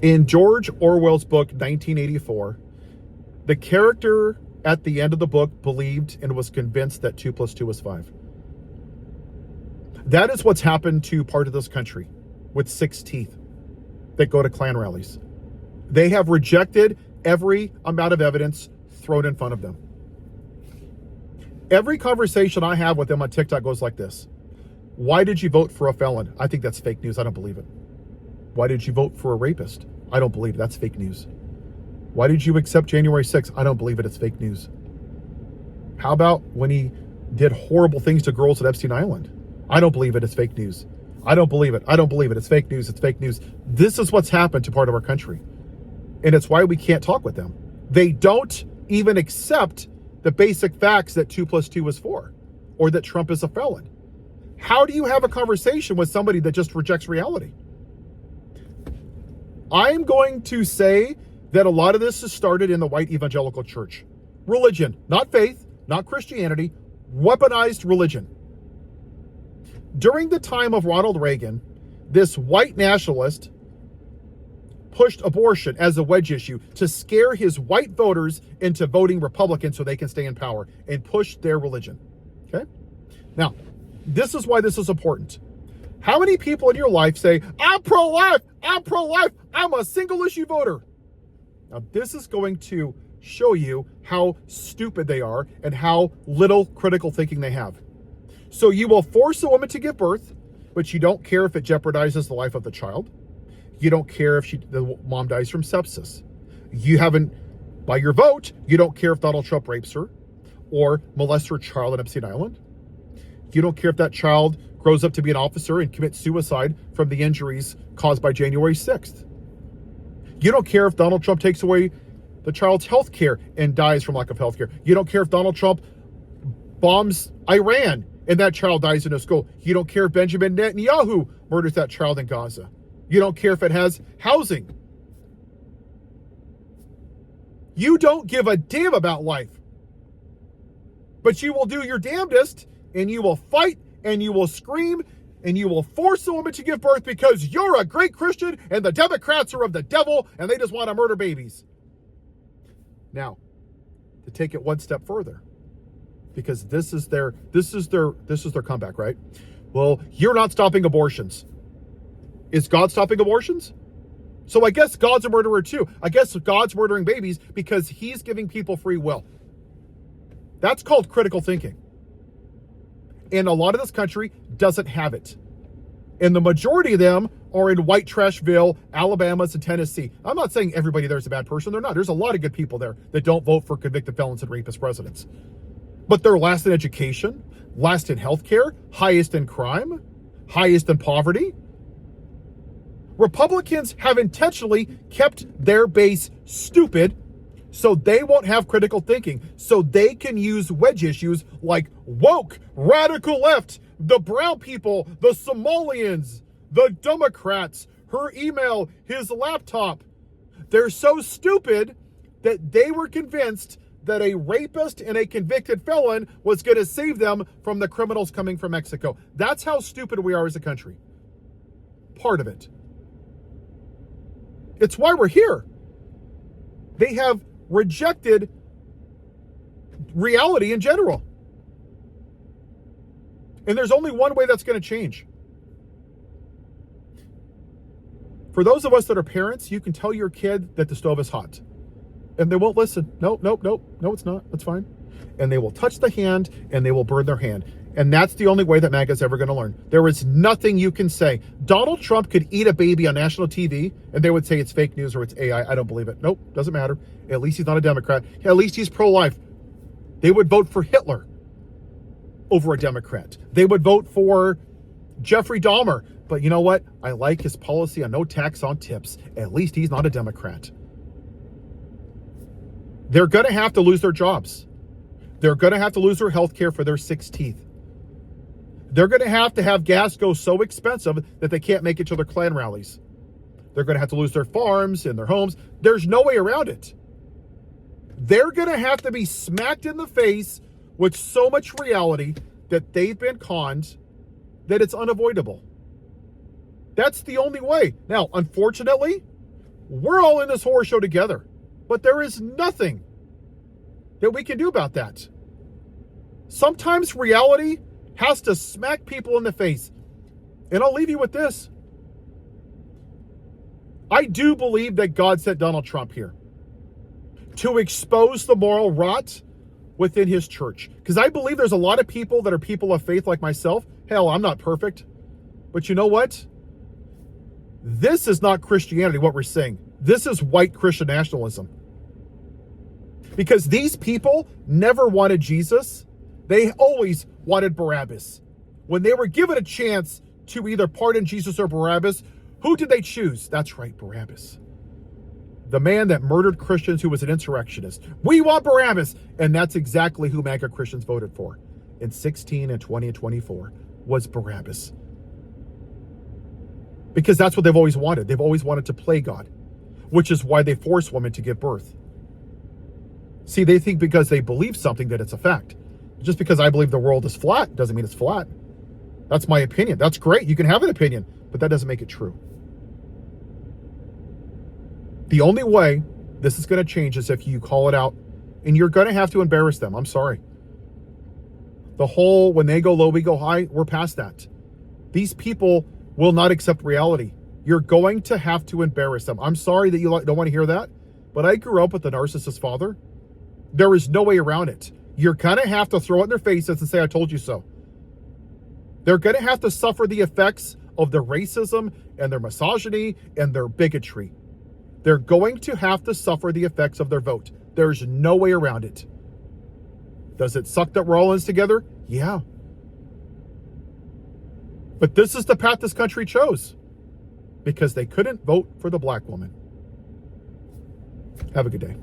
In George Orwell's book, 1984, the character at the end of the book believed and was convinced that 2 + 2 was 5. That is what's happened to part of this country with 6 teeth that go to Klan rallies. They have rejected every amount of evidence thrown in front of them. Every conversation I have with them on TikTok goes like this. Why did you vote for a felon? I think that's fake news. I don't believe it. Why did you vote for a rapist? I don't believe it. That's fake news. Why did you accept January 6th? I don't believe it. It's fake news. How about when he did horrible things to girls at Epstein Island? I don't believe it. It's fake news. I don't believe it. I don't believe it. It's fake news. It's fake news. This is what's happened to part of our country. And it's why we can't talk with them. They don't even accept the basic facts that 2 + 2 is 4, or that Trump is a felon. How do you have a conversation with somebody that just rejects reality? I'm going to say that a lot of this has started in the white evangelical church. Religion, not faith, not Christianity, weaponized religion. During the time of Ronald Reagan, this white nationalist pushed abortion as a wedge issue to scare his white voters into voting Republican so they can stay in power and push their religion. Okay? Now, this is why this is important. How many people in your life say, I'm pro-life, I'm a single issue voter? Now, this is going to show you how stupid they are and how little critical thinking they have. So you will force a woman to give birth, but you don't care if it jeopardizes the life of the child. You don't care if the mom dies from sepsis. You haven't, by your vote, you don't care if Donald Trump rapes her or molests her child on Epstein Island. You don't care if that child grows up to be an officer and commits suicide from the injuries caused by January 6th. You don't care if Donald Trump takes away the child's health care and dies from lack of health care. You don't care if Donald Trump bombs Iran and that child dies in a school. You don't care if Benjamin Netanyahu murders that child in Gaza. You don't care if it has housing. You don't give a damn about life. But you will do your damnedest, and you will fight, and you will scream, and you will force a woman to give birth because you're a great Christian and the Democrats are of the devil and they just want to murder babies. Now, to take it one step further, because this is their comeback, right? Well, you're not stopping abortions. Is God stopping abortions? So I guess God's a murderer too. I guess God's murdering babies because he's giving people free will. That's called critical thinking. And a lot of this country doesn't have it. And the majority of them are in white trashville, Alabamas, and Tennessee. I'm not saying everybody there is a bad person. They're not. There's a lot of good people there that don't vote for convicted felons and rapist presidents. But they're last in education, last in healthcare, highest in crime, highest in poverty. Republicans have intentionally kept their base stupid so they won't have critical thinking, so they can use wedge issues like woke, radical left, the brown people, the Somalians, the Democrats, her email, his laptop. They're so stupid that they were convinced that a rapist and a convicted felon was going to save them from the criminals coming from Mexico. That's how stupid we are as a country. Part of it. It's why we're here. They have rejected reality in general. And there's only one way that's going to change. For those of us that are parents, you can tell your kid that the stove is hot. And they won't listen. No, it's not. That's fine. And they will touch the hand and they will burn their hand. And that's the only way that MAGA is ever going to learn. There is nothing you can say. Donald Trump could eat a baby on national TV and they would say it's fake news or it's AI. I don't believe it. Nope, doesn't matter. At least he's not a Democrat. At least he's pro-life. They would vote for Hitler over a Democrat. They would vote for Jeffrey Dahmer. But you know what? I like his policy on no tax on tips. At least he's not a Democrat. They're going to have to lose their jobs. They're going to have to lose their health care for their 6 teeth. They're going to have gas go so expensive that they can't make it to their Klan rallies. They're going to have to lose their farms and their homes. There's no way around it. They're going to have to be smacked in the face with so much reality that they've been conned that it's unavoidable. That's the only way. Now, unfortunately, We're all in this horror show together. But there is nothing that we can do about that. Sometimes reality has to smack people in the face. And I'll leave you with this. I do believe that God sent Donald Trump here to expose the moral rot within his church. Because I believe there's a lot of people that are people of faith like myself. Hell, I'm not perfect. But you know what? This is not Christianity, what we're saying. This is white Christian nationalism. Because these people never wanted Jesus. They always wanted Barabbas. When they were given a chance to either pardon Jesus or Barabbas, who did they choose? That's right, Barabbas. The man that murdered Christians, who was an insurrectionist. We want Barabbas. And that's exactly who MAGA Christians voted for in 16 and 20 and 24 was Barabbas. Because that's what they've always wanted. They've always wanted to play God, which is why they force women to give birth. See, they think because they believe something that it's a fact. Just because I believe the world is flat doesn't mean it's flat. That's my opinion. That's great. You can have an opinion, but that doesn't make it true. The only way this is going to change is if you call it out, and you're going to have to embarrass them. I'm sorry. The whole, when they go low, we go high, we're past that. These people will not accept reality. You're going to have to embarrass them. I'm sorry that you don't want to hear that, but I grew up with a narcissist father. There is no way around it. You're going to have to throw it in their faces and say, I told you so. They're going to have to suffer the effects of their racism and their misogyny and their bigotry. They're going to have to suffer the effects of their vote. There's no way around it. Does it suck that we're all in this together? Yeah. But this is the path this country chose because they couldn't vote for the black woman. Have a good day.